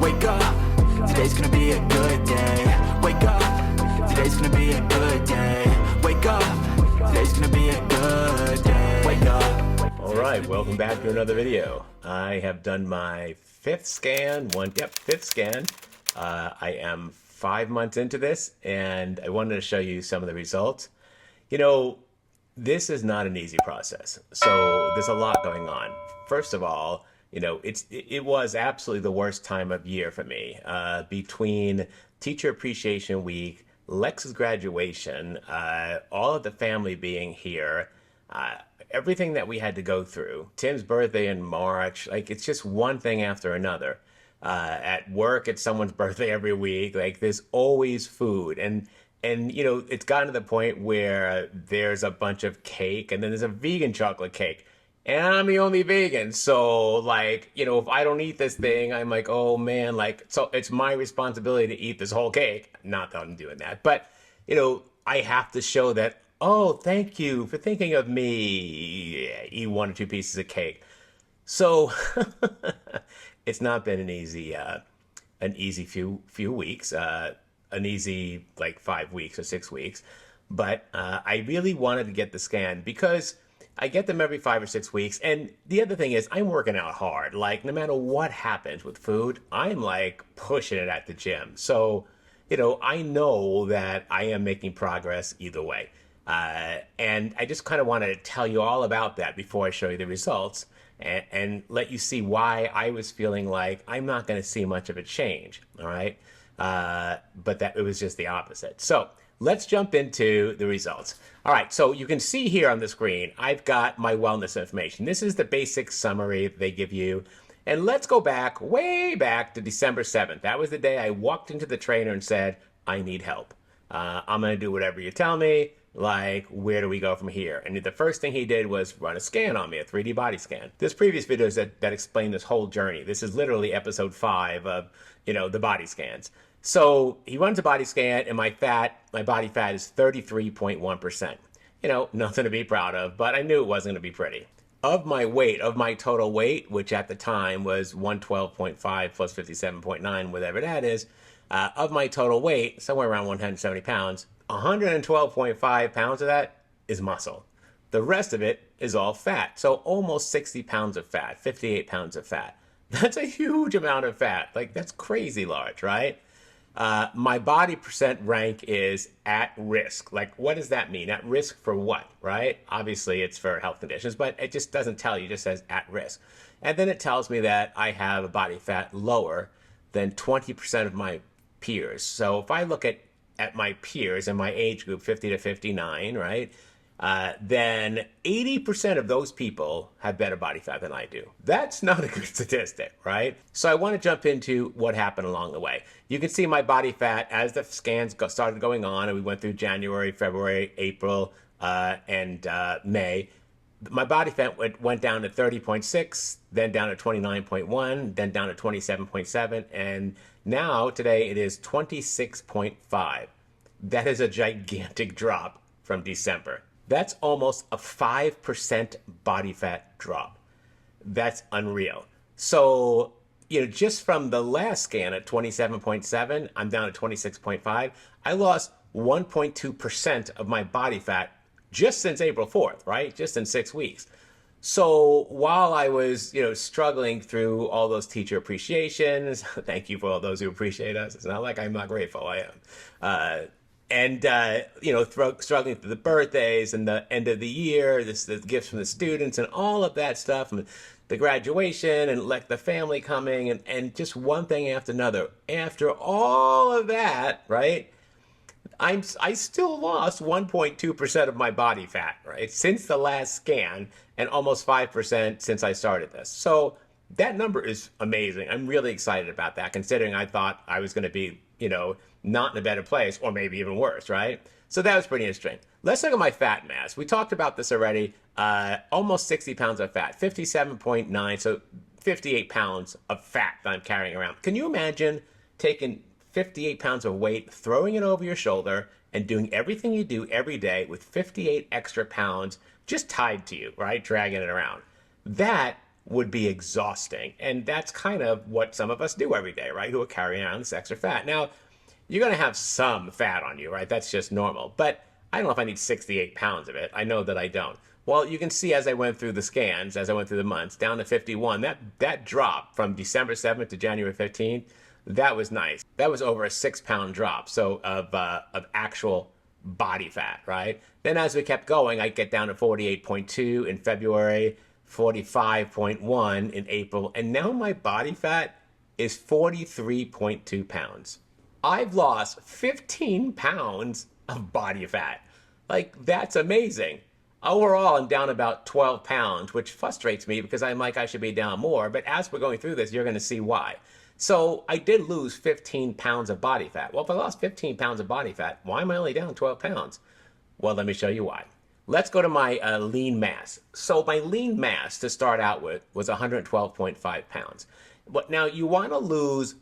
Wake up, today's gonna be a good day. Wake up, today's gonna be a good day. Wake up, today's gonna be a good day. Wake up. All right, welcome back to another video. I have done my fifth scan. Fifth scan. I am 5 months into this, and I wanted to show you some of the results. You know, this is not an easy process, so there's a lot going on. First of all, you know, it was absolutely the worst time of year for me. Between Teacher Appreciation Week, Lex's graduation, all of the family being here, everything that we had to go through, Tim's birthday in March, like it's just one thing after another. At work, it's someone's birthday every week. Like there's always food, and you know, it's gotten to the point where there's a bunch of cake, and then there's a vegan chocolate cake. And I'm the only vegan, so like, you know, if I don't eat this thing, I'm like, oh man, like, so it's my responsibility to eat this whole cake. Not that I'm doing that, but you know, I have to show that, oh, thank you for thinking of me. Eat 1 or 2 pieces of cake. So it's not been an easy few weeks, an easy like 5 weeks or 6 weeks, but I really wanted to get the scan because I get them every 5 or 6 weeks. And the other thing is I'm working out hard. Like no matter what happens with food, I'm like pushing it at the gym. So, you know, I know that I am making progress either way. And I just kind of wanted to tell you all about that before I show you the results and let you see why I was feeling like I'm not going to see much of a change. All right. But that it was just the opposite. So let's jump into the results. All right, so you can see here on the screen, I've got my wellness information. This is the basic summary they give you. And let's go back, way back to December 7th. That was the day I walked into the trainer and said, I need help. I'm going to do whatever you tell me. Like, where do we go from here? And the first thing he did was run a scan on me, a 3D body scan. There's previous videos that explain this whole journey. This is literally episode 5 of, you know, the body scans. So he runs a body scan, and my body fat is 33.1%. You know, nothing to be proud of, but I knew it wasn't going to be pretty. Of my weight, of my total weight, which at the time was 112.5 plus 57.9, whatever that is, of my total weight, somewhere around 170 pounds, 112.5 pounds of that is muscle. The rest of it is all fat. So almost 60 pounds of fat, 58 pounds of fat. That's a huge amount of fat. Like, that's crazy large, right? My body percent rank is at risk. Like, what does that mean? At risk for what, right? Obviously, it's for health conditions, but it just doesn't tell you. It just says at risk. And then it tells me that I have a body fat lower than 20% of my peers. So if I look at my peers in my age group, 50 to 59, right? Then 80% of those people have better body fat than I do. That's not a good statistic, right? So I want to jump into what happened along the way. You can see my body fat as the scans started going on, and we went through January, February, April, and May. My body fat went down to 30.6, then down to 29.1, then down to 27.7, and now today it is 26.5. That is a gigantic drop from December. That's almost a 5% body fat drop. That's unreal. So, you know, just from the last scan at 27.7, I'm down to 26.5. I lost 1.2% of my body fat just since April 4th, right? Just in 6 weeks. So while I was, you know, struggling through all those teacher appreciations, thank you for all those who appreciate us. It's not like I'm not grateful, I am. You know, struggling through the birthdays and the end of the year, the gifts from the students and all of that stuff, and the graduation and like the family coming and just one thing after another. After all of that, right, I still lost 1.2% of my body fat, right, since the last scan, and almost 5% since I started this. So that number is amazing. I'm really excited about that, considering I thought I was going to be, you know, not in a better place, or maybe even worse, right? So that was pretty interesting. Let's look at my fat mass. We talked about this already. Almost 60 pounds of fat, 57.9, so 58 pounds of fat that I'm carrying around. Can you imagine taking 58 pounds of weight, throwing it over your shoulder, and doing everything you do every day with 58 extra pounds just tied to you, right? Dragging it around. That would be exhausting. And that's kind of what some of us do every day, right? Who are carrying around this extra fat. Now, you're going to have some fat on you, right? That's just normal. But I don't know if I need 68 pounds of it. I know that I don't. Well, you can see as I went through the scans, as I went through the months, down to 51, that drop from December 7th to January 15th, that was nice. That was over a 6-pound drop, so of actual body fat, right? Then as we kept going, I get down to 48.2 in February, 45.1 in April, and now my body fat is 43.2 pounds. I've lost 15 pounds of body fat. Like, that's amazing. Overall, I'm down about 12 pounds, which frustrates me because I'm like, I should be down more. But as we're going through this, you're going to see why. So I did lose 15 pounds of body fat. Well, if I lost 15 pounds of body fat, why am I only down 12 pounds? Well, let me show you why. Let's go to my lean mass. So my lean mass to start out with was 112.5 pounds. But now you want to lose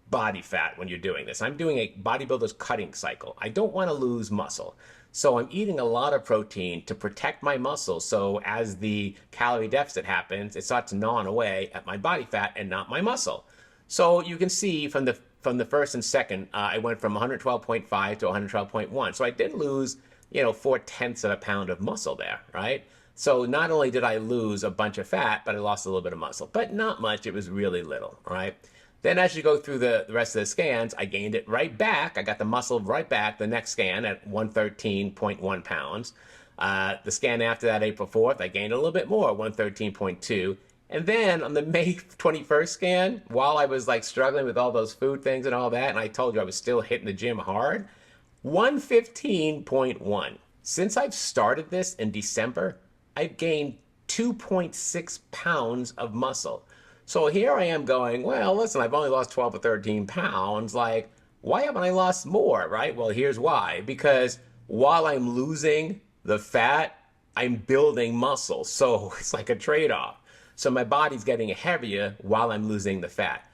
body fat when you're doing this. I'm doing a bodybuilder's cutting cycle. I don't want to lose muscle. So I'm eating a lot of protein to protect my muscles. So as the calorie deficit happens, it starts gnawing away at my body fat and not my muscle. So you can see from the first and second, I went from 112.5 to 112.1. So I did lose, 0.4 of a pound of muscle there, right? So not only did I lose a bunch of fat, but I lost a little bit of muscle, but not much. It was really little, right? Then as you go through the rest of the scans, I gained it right back. I got the muscle right back the next scan at 113.1 pounds. The scan after that, April 4th, I gained a little bit more, 113.2. And then on the May 21st scan, while I was like struggling with all those food things and all that, and I told you I was still hitting the gym hard, 115.1. Since I've started this in December, I've gained 2.6 pounds of muscle. So here I am going, well, listen, I've only lost 12 or 13 pounds. Like, why haven't I lost more, right? Well, here's why. Because while I'm losing the fat, I'm building muscle. So it's like a trade-off. So my body's getting heavier while I'm losing the fat.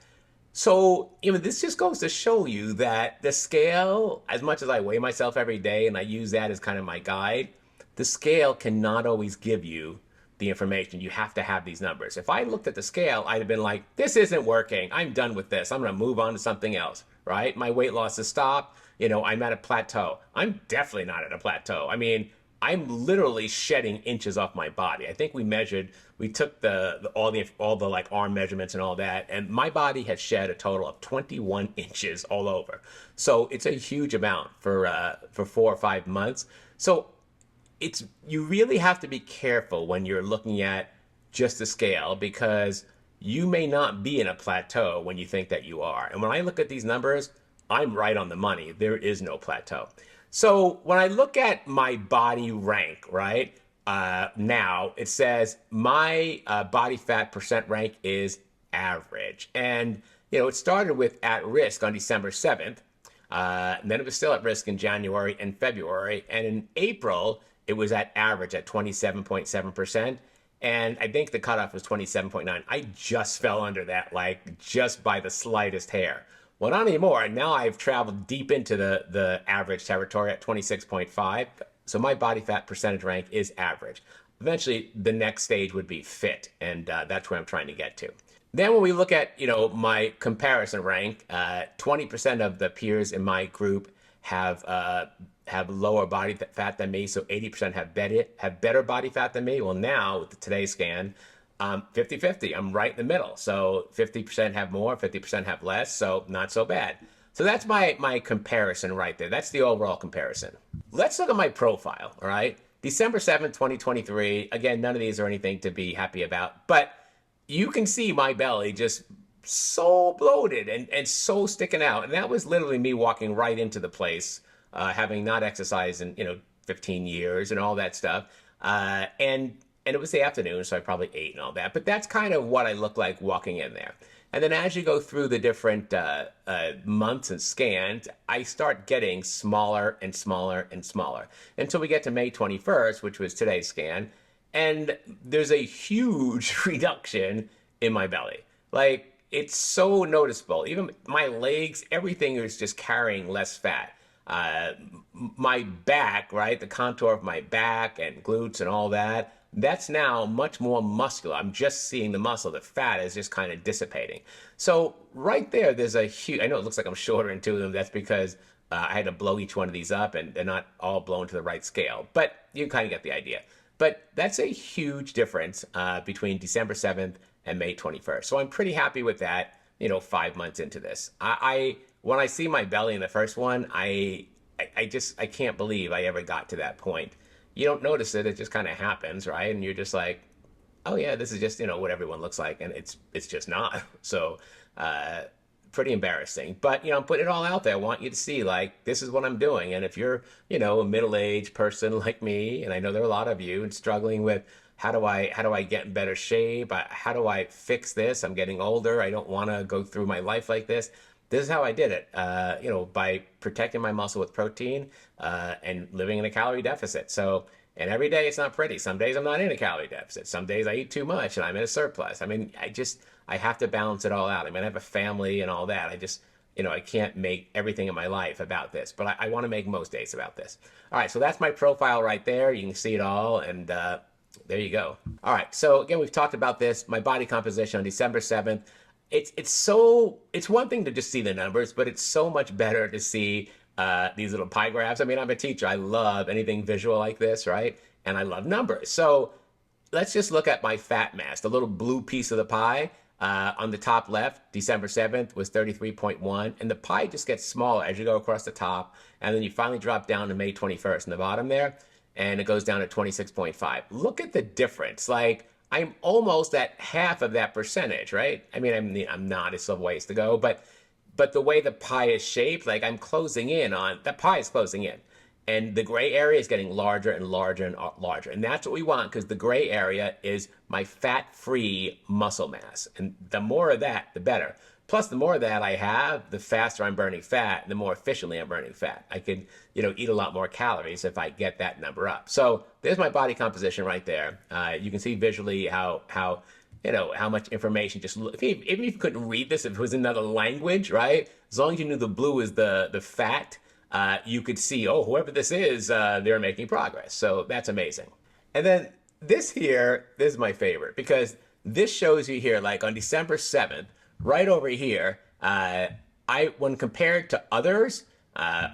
So, this just goes to show you that the scale, as much as I weigh myself every day and I use that as kind of my guide, the scale cannot always give you the information. You have to have these numbers. If I looked at the scale, I'd have been like, this isn't working. I'm done with this. I'm going to move on to something else, right? My weight loss has stopped. I'm at a plateau. I'm definitely not at a plateau. I'm literally shedding inches off my body. I think we took all the like arm measurements and all that, and my body has shed a total of 21 inches all over. So it's a huge amount for 4 or 5 months. So you really have to be careful when you're looking at just the scale, because you may not be in a plateau when you think that you are. And when I look at these numbers, I'm right on the money. There is no plateau. So when I look at my body rank, right, now it says my body fat percent rank is average. And, it started with at risk on December 7th. And then it was still at risk in January and February. And in April, it was at average at 27.7%. And I think the cutoff was 27.9. I just fell under that, like just by the slightest hair. Well, not anymore. Now I've traveled deep into the average territory at 26.5. So my body fat percentage rank is average. Eventually, the next stage would be fit. And that's where I'm trying to get to. Then when we look at, my comparison rank, 20% of the peers in my group have lower body fat than me, so 80% have better body fat than me. Well, now with today's scan, 50-50. I'm right in the middle. So 50% have more, 50% have less, so not so bad. So that's my comparison right there. That's the overall comparison. Let's look at my profile, all right? December 7th, 2023. Again, none of these are anything to be happy about, but you can see my belly just so bloated and so sticking out. And that was literally me walking right into the place, having not exercised in, 15 years and all that stuff. And it was the afternoon, so I probably ate and all that. But that's kind of what I look like walking in there. And then as you go through the different months and scans, I start getting smaller and smaller and smaller until we get to May 21st, which was today's scan. And there's a huge reduction in my belly. Like, it's so noticeable. Even my legs, everything is just carrying less fat. My back, right, the contour of my back and glutes and all that, that's now much more muscular. I'm just seeing the muscle. The fat is just kind of dissipating. So right there, there's a huge, I know it looks like I'm shorter in two of them. That's because I had to blow each one of these up and they're not all blown to the right scale, but you kind of get the idea. But that's a huge difference between December 7th and May 21st. So I'm pretty happy with that, 5 months into this. When I see my belly in the first one, I can't believe I ever got to that point. You don't notice it, it just kind of happens, right? And you're just like, oh yeah, this is just, what everyone looks like, and it's just not. So pretty embarrassing. But, I'm putting it all out there. I want you to see, like, this is what I'm doing. And if you're, a middle-aged person like me, and I know there are a lot of you, and struggling with how do I get in better shape? How do I fix this? I'm getting older. I don't want to go through my life like this. This is how I did it, by protecting my muscle with protein and living in a calorie deficit. So, and every day it's not pretty. Some days I'm not in a calorie deficit. Some days I eat too much and I'm in a surplus. I mean, I have to balance it all out. I mean, I have a family and all that. I can't make everything in my life about this, but I want to make most days about this. All right, so that's my profile right there. You can see it all, and there you go. All right, so again, we've talked about this, my body composition on December 7th. It's one thing to just see the numbers, but it's so much better to see these little pie graphs. I mean, I'm a teacher. I love anything visual like this, right? And I love numbers. So let's just look at my fat mass, the little blue piece of the pie. On the top left, December 7th was 33.1, and the pie just gets smaller as you go across the top, and then you finally drop down to May 21st in the bottom there, and it goes down to 26.5. Look at the difference. Like, I'm almost at half of that percentage, right? I mean, I'm not, it's still ways to go, but the way the pie is shaped, like I'm closing in on, the pie is closing in. And the gray area is getting larger and larger and larger. And that's what we want, because the gray area is my fat-free muscle mass. And the more of that, the better. Plus, the more of that I have, the faster I'm burning fat, the more efficiently I'm burning fat. I could, eat a lot more calories if I get that number up. So there's my body composition right there. You can see visually how much information just, even if you couldn't read this, if it was in another language, right? As long as you knew the blue is the fat, you could see, oh, whoever this is, they're making progress. So that's amazing. And then this is my favorite, because this shows you here, like on December 7th, right over here, when compared to others,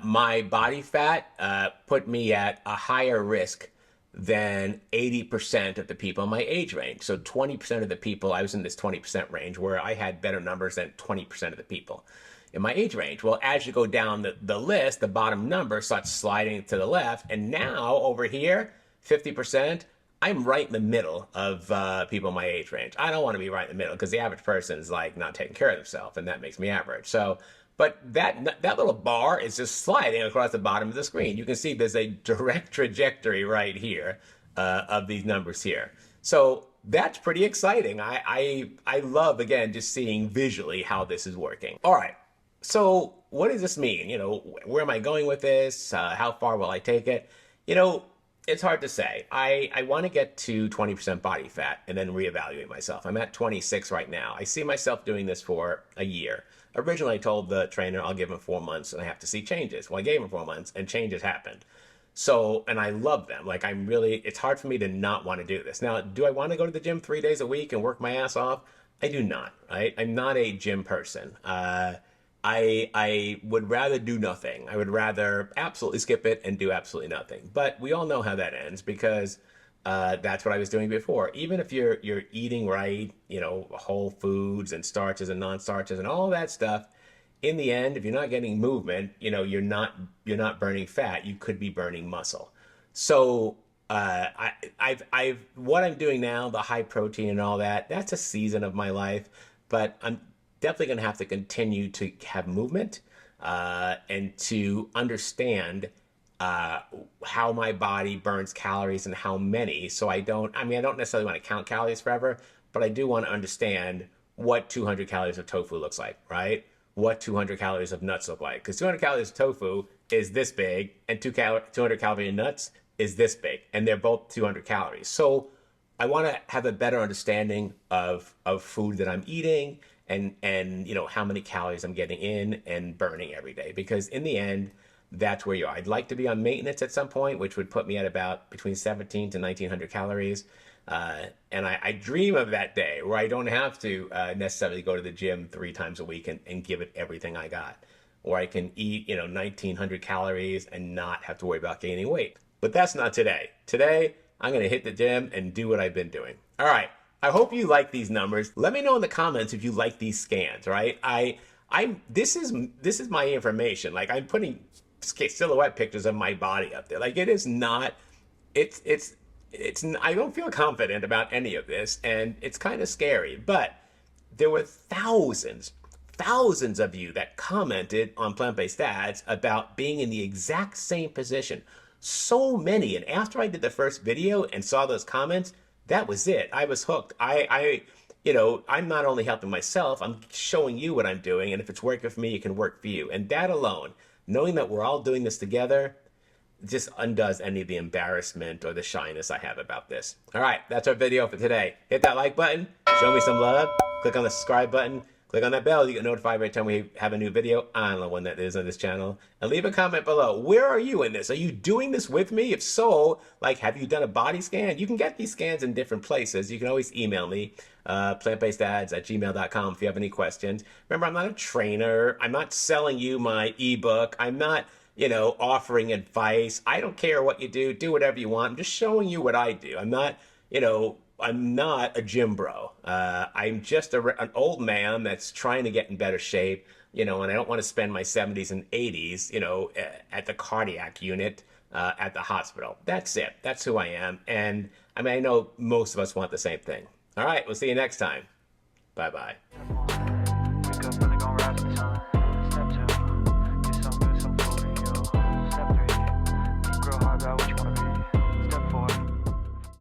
my body fat put me at a higher risk than 80% of the people in my age range. So 20% of the people, I was in this 20% range where I had better numbers than 20% of the people in my age range. Well, as you go down the list, the bottom number starts sliding to the left. And now over here, 50%, I'm right in the middle of people in my age range. I don't want to be right in the middle, because the average person is like not taking care of themselves, and that makes me average. So, but that little bar is just sliding across the bottom of the screen. You can see there's a direct trajectory right here of these numbers here. So that's pretty exciting. I love, again, just seeing visually how this is working. All right. So what does this mean? Where am I going with this? How far will I take it? It's hard to say. I want to get to 20% body fat and then reevaluate myself. I'm at 26 right now. I see myself doing this for a year. Originally, I told the trainer I'll give him 4 months and I have to see changes. Well, I gave him 4 months and changes happened. So, and I love them. Like, it's hard for me to not want to do this. Now, do I want to go to the gym 3 days a week and work my ass off? I do not, right? I'm not a gym person. I would rather do nothing. I would rather absolutely skip it and do absolutely nothing. But we all know how that ends, because that's what I was doing before. Even if you're eating right, whole foods and starches and non-starches and all that stuff, in the end, if you're not getting movement, you're not burning fat. You could be burning muscle. So what I'm doing now, the high protein and all that, that's a season of my life. But I'm definitely going to have to continue to have movement and to understand how my body burns calories and how many. So I don't necessarily want to count calories forever, but I do want to understand what 200 calories of tofu looks like, right? What 200 calories of nuts look like. Because 200 calories of tofu is this big, and 200 calories of nuts is this big, and they're both 200 calories. So I want to have a better understanding of food that I'm eating, and how many calories I'm getting in and burning every day. Because in the end, that's where you are. I'd like to be on maintenance at some point, which would put me at about between 17 to 1900 calories. And I dream of that day where I don't have to necessarily go to the gym 3 times a week and give it everything I got. Or I can eat, 1900 calories and not have to worry about gaining weight. But that's not today. Today, I'm going to hit the gym and do what I've been doing. All right. I hope you like these numbers. Let me know in the comments if you like these scans, right? This is my information. Like, I'm putting silhouette pictures of my body up there. Like, it is not, I don't feel confident about any of this, and it's kind of scary. But there were thousands of you that commented on Plant-Based Dads about being in the exact same position. So many. And after I did the first video and saw those comments, that was it. I was hooked. I'm not only helping myself, I'm showing you what I'm doing. And if it's working for me, it can work for you. And that alone, knowing that we're all doing this together, just undoes any of the embarrassment or the shyness I have about this. All right, that's our video for today. Hit that like button, show me some love, click on the subscribe button, click on that bell, you get notified every time we have a new video. I don't know when that is on this channel. And leave a comment below. Where are you in this? Are you doing this with me? If so, like, have you done a body scan? You can get these scans in different places. You can always email me, plantbaseddads@gmail.com if you have any questions. Remember, I'm not a trainer. I'm not selling you my ebook. I'm not, offering advice. I don't care what you do. Do whatever you want. I'm just showing you what I do. I'm not, I'm not a gym bro. I'm just an old man that's trying to get in better shape, and I don't want to spend my 70s and 80s, at the cardiac unit at the hospital. That's it. That's who I am. And I know most of us want the same thing. All right, we'll see you next time. Bye-bye.